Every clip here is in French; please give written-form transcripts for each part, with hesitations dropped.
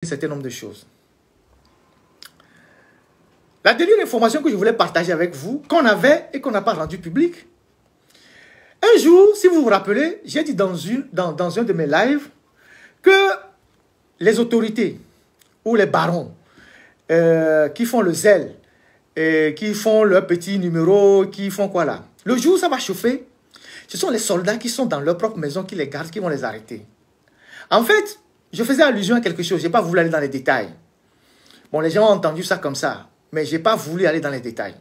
un certain nombre de choses. La dernière information que je voulais partager avec vous, qu'on avait et qu'on n'a pas rendu public. Un jour, si vous vous rappelez, j'ai dit dans un de mes lives que les autorités ou les barons qui font le zèle, qui font leur petit numéro, qui font quoi là? Le jour où ça va chauffer, ce sont les soldats qui sont dans leur propre maison, qui les gardent, qui vont les arrêter. En fait, je faisais allusion à quelque chose, je n'ai pas voulu aller dans les détails. Bon, les gens ont entendu ça comme ça, mais je n'ai pas voulu aller dans les détails.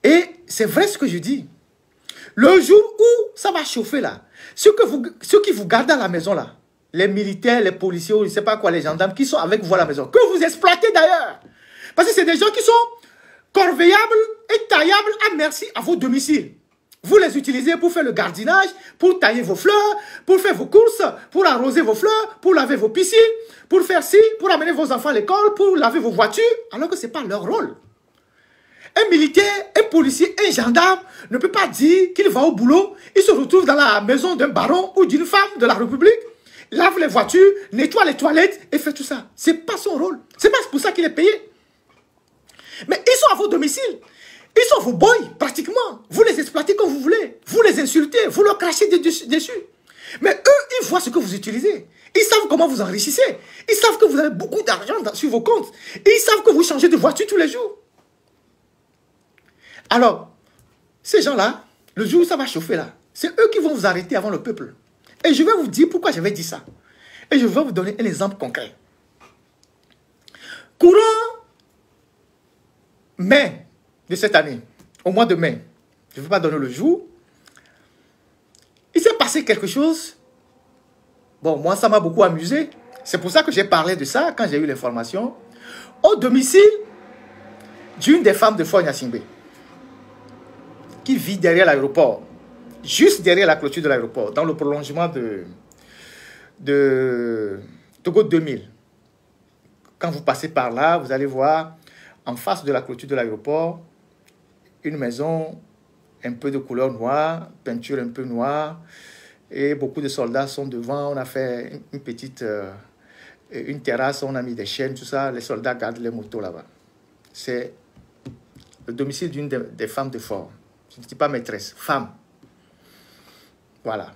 Et c'est vrai ce que je dis. Le jour où ça va chauffer là, ceux qui vous gardent à la maison là, les militaires, les policiers, je ne sais pas quoi, les gendarmes qui sont avec vous à la maison, que vous exploitez d'ailleurs. Parce que c'est des gens qui sont corveillables et taillables à merci à vos domiciles. Vous les utilisez pour faire le jardinage, pour tailler vos fleurs, pour faire vos courses, pour arroser vos fleurs, pour laver vos piscines, pour faire ci, pour amener vos enfants à l'école, pour laver vos voitures, alors que ce n'est pas leur rôle. Un militaire, un policier, un gendarme ne peut pas dire qu'il va au boulot, il se retrouve dans la maison d'un baron ou d'une femme de la République, lave les voitures, nettoie les toilettes et fait tout ça. Ce n'est pas son rôle. Ce n'est pas pour ça qu'il est payé. Mais ils sont à vos domiciles. Ils sont vos boys, pratiquement. Vous les exploitez comme vous voulez. Vous les insultez, vous leur crachez dessus. Mais eux, ils voient ce que vous utilisez. Ils savent comment vous enrichissez. Ils savent que vous avez beaucoup d'argent sur vos comptes. Et ils savent que vous changez de voiture tous les jours. Alors, ces gens-là, le jour où ça va chauffer là, c'est eux qui vont vous arrêter avant le peuple. Et je vais vous dire pourquoi j'avais dit ça. Et je vais vous donner un exemple concret. Courant mai de cette année, au mois de mai, je ne vais pas donner le jour, il s'est passé quelque chose. Bon, moi, ça m'a beaucoup amusé. C'est pour ça que j'ai parlé de ça quand j'ai eu l'information. Au domicile d'une des femmes de Fort Gnassingbé, qui vit derrière l'aéroport, juste derrière la clôture de l'aéroport, dans le prolongement de Togo 2000. Quand vous passez par là, vous allez voir en face de la clôture de l'aéroport une maison un peu de couleur noire, peinture un peu noire, et beaucoup de soldats sont devant. On a fait une petite une terrasse, on a mis des chaînes, tout ça. Les soldats gardent les motos là-bas. C'est le domicile d'une des femmes de Fort. Je ne dis pas maîtresse, femme. Voilà.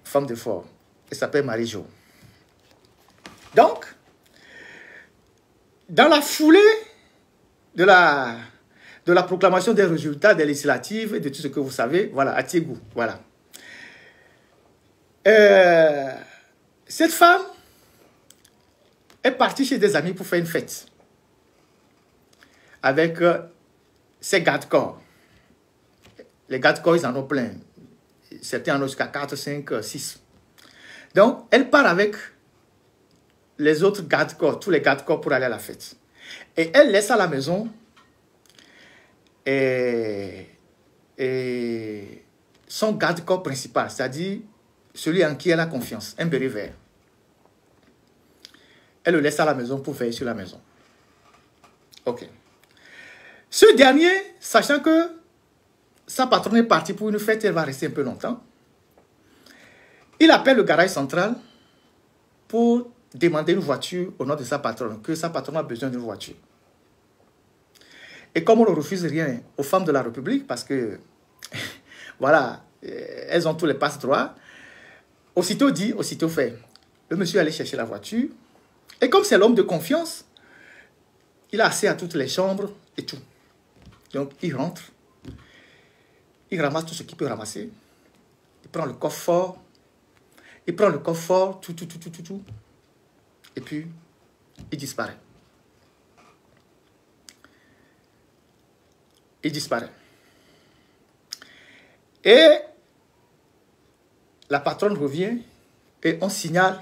Femme de Fort. Elle s'appelle Marie-Jo. Donc, dans la foulée de la proclamation des résultats des législatives et de tout ce que vous savez, voilà, à Tiégou, voilà. Cette femme est partie chez des amis pour faire une fête avec ses gardes-corps. Les gardes-corps, ils en ont plein. Certains en ont jusqu'à 4, 5, 6. Donc, elle part avec les autres gardes-corps, tous les gardes-corps pour aller à la fête. Et elle laisse à la maison et son garde-corps principal, c'est-à-dire celui en qui elle a confiance, un béret vert. Elle le laisse à la maison pour veiller sur la maison. Ok. Ce dernier, sachant que sa patronne est partie pour une fête, elle va rester un peu longtemps, il appelle le garage central pour demander une voiture au nom de sa patronne, que sa patronne a besoin d'une voiture. Et comme on ne refuse rien aux femmes de la République, parce que, voilà, elles ont tous les passe-droits, aussitôt dit, aussitôt fait. Le monsieur allait chercher la voiture, et comme c'est l'homme de confiance, il a accès à toutes les chambres et tout. Donc, il rentre, il ramasse tout ce qu'il peut ramasser, il prend le coffre-fort, tout, et puis, il disparaît. Il disparaît. Et la patronne revient et on signale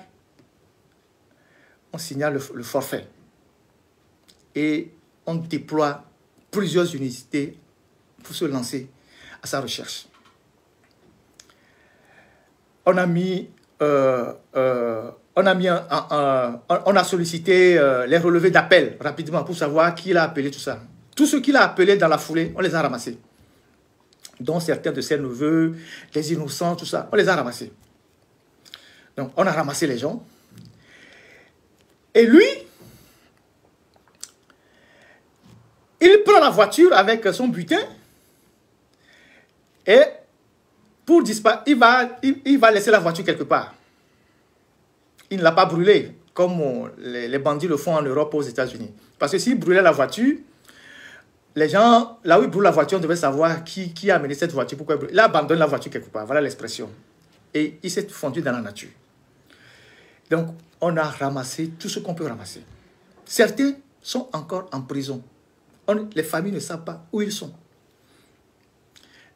le forfait. Et on déploie plusieurs unités pour se lancer à sa recherche. On a sollicité les relevés d'appel rapidement pour savoir qui l'a appelé, tout ça. Tous ceux qu'il a appelés dans la foulée, on les a ramassés. Dont certains de ses neveux, les innocents, tout ça, on les a ramassés. Donc, on a ramassé les gens. Et lui, il prend la voiture avec son butin et pour disparaître, il va laisser la voiture quelque part. Il ne l'a pas brûlée comme les bandits le font en Europe, aux États-Unis. Parce que s'il brûlait la voiture, les gens, là où ils brûlent la voiture, on devait savoir qui a amené cette voiture, pourquoi il brûle. Il abandonne la voiture quelque part, voilà l'expression. Et il s'est fondu dans la nature. Donc, on a ramassé tout ce qu'on peut ramasser. Certains sont encore en prison. Les familles ne savent pas où ils sont.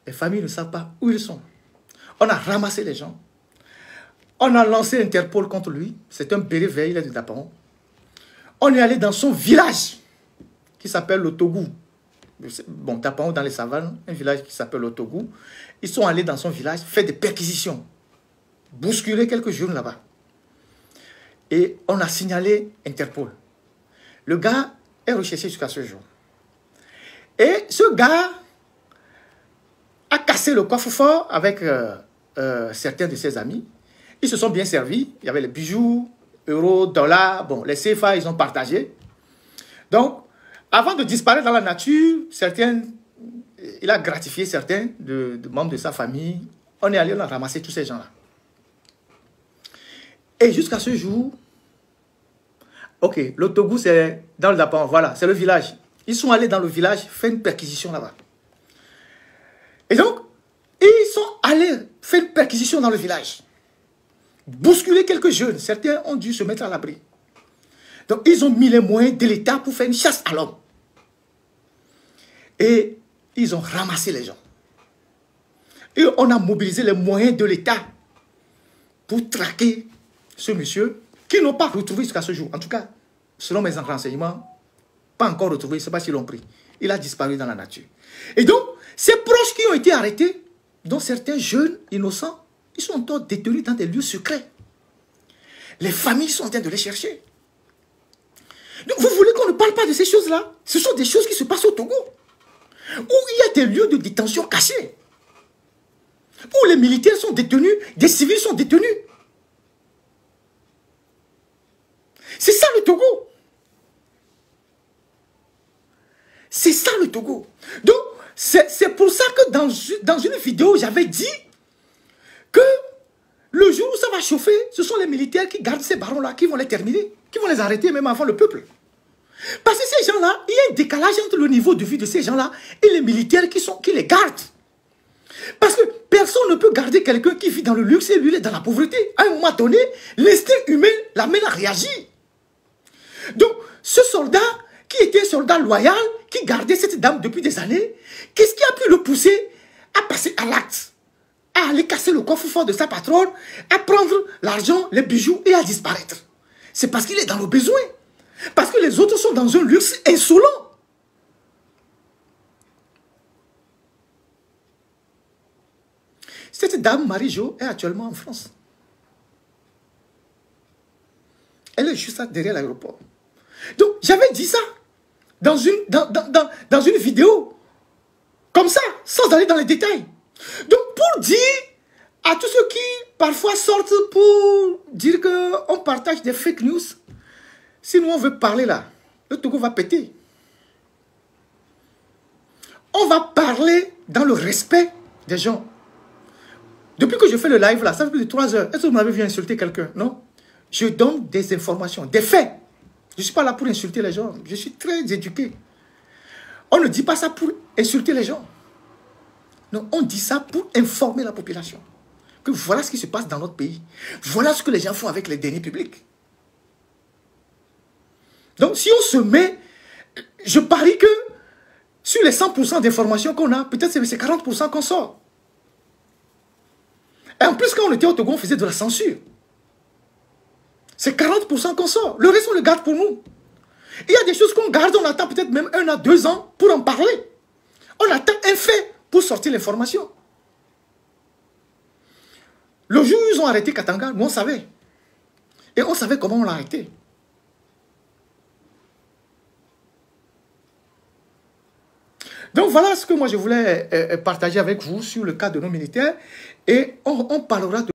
Les familles ne savent pas où ils sont. On a ramassé les gens. On a lancé Interpol contre lui. C'est un bérévé, il est de Dapaon. On est allé dans son village qui s'appelle le Togou. Bon, Dapaon dans les savanes, un village qui s'appelle le Togou. Ils sont allés dans son village faire des perquisitions. Bousculer quelques jeunes là-bas. Et on a signalé Interpol. Le gars est recherché jusqu'à ce jour. Et ce gars a cassé le coffre-fort avec certains de ses amis. Ils se sont bien servis. Il y avait les bijoux, euros, dollars. Bon, les CFA, ils ont partagé. Donc, avant de disparaître dans la nature, il a gratifié certains de membres de sa famille. On est allé, on a ramassé tous ces gens-là. Et jusqu'à ce jour, ok, le Togou, c'est dans le Dapan, voilà, c'est le village. Ils sont allés dans le village faire une perquisition là-bas. Et donc, ils sont allés faire une perquisition dans le village. Bousculer quelques jeunes. Certains ont dû se mettre à l'abri. Donc, ils ont mis les moyens de l'État pour faire une chasse à l'homme. Et ils ont ramassé les gens. Et on a mobilisé les moyens de l'État pour traquer ce monsieur qui n'ont pas retrouvé jusqu'à ce jour. En tout cas, selon mes renseignements, pas encore retrouvé, je ne sais pas s'ils l'ont pris. Il a disparu dans la nature. Et donc, ces proches qui ont été arrêtés, dont certains jeunes innocents, ils sont encore détenus dans des lieux secrets. Les familles sont en train de les chercher. Donc, vous voulez qu'on ne parle pas de ces choses-là? Ce sont des choses qui se passent au Togo, où il y a des lieux de détention cachés, où les militaires sont détenus, des civils sont détenus. C'est ça le Togo. C'est ça le Togo. Donc, c'est pour ça que dans une vidéo, j'avais dit que le jour où ça va chauffer, ce sont les militaires qui gardent ces barons-là, qui vont les terminer, qui vont les arrêter même avant le peuple. Parce que ces gens-là, il y a un décalage entre le niveau de vie de ces gens-là et les militaires qui les gardent. Parce que personne ne peut garder quelqu'un qui vit dans le luxe et lui, il est dans la pauvreté. À un moment donné, l'instinct humain l'amène à réagir. Donc, ce soldat, qui était un soldat loyal, qui gardait cette dame depuis des années, qu'est-ce qui a pu le pousser à passer à l'acte? À aller casser le coffre-fort de sa patronne, à prendre l'argent, les bijoux et à disparaître. C'est parce qu'il est dans le besoin. Parce que les autres sont dans un luxe insolent. Cette dame, Marie-Jo, est actuellement en France. Elle est juste derrière l'aéroport. Donc, j'avais dit ça dans une vidéo, comme ça, sans aller dans les détails. Donc, pour dire à tous ceux qui, parfois, sortent pour dire qu'on partage des fake news, si nous, on veut parler là, le Togo va péter. On va parler dans le respect des gens. Depuis que je fais le live là, ça fait plus de 3 heures. Est-ce que vous m'avez vu insulter quelqu'un? Non. Je donne des informations, des faits. Je ne suis pas là pour insulter les gens. Je suis très éduqué. On ne dit pas ça pour insulter les gens. Non, on dit ça pour informer la population. Que voilà ce qui se passe dans notre pays. Voilà ce que les gens font avec les deniers publics. Donc, si on se met, je parie que sur les 100% d'informations qu'on a, peut-être c'est 40% qu'on sort. Et en plus, quand on était au Togo, on faisait de la censure. C'est 40% qu'on sort. Le reste, on le garde pour nous. Il y a des choses qu'on garde, on attend peut-être même 1 à 2 ans pour en parler. On attend un fait pour sortir l'information. Le jour où ils ont arrêté Katanga, nous on savait. Et on savait comment on l'a arrêté. Donc voilà ce que moi je voulais partager avec vous sur le cas de nos militaires. Et on parlera de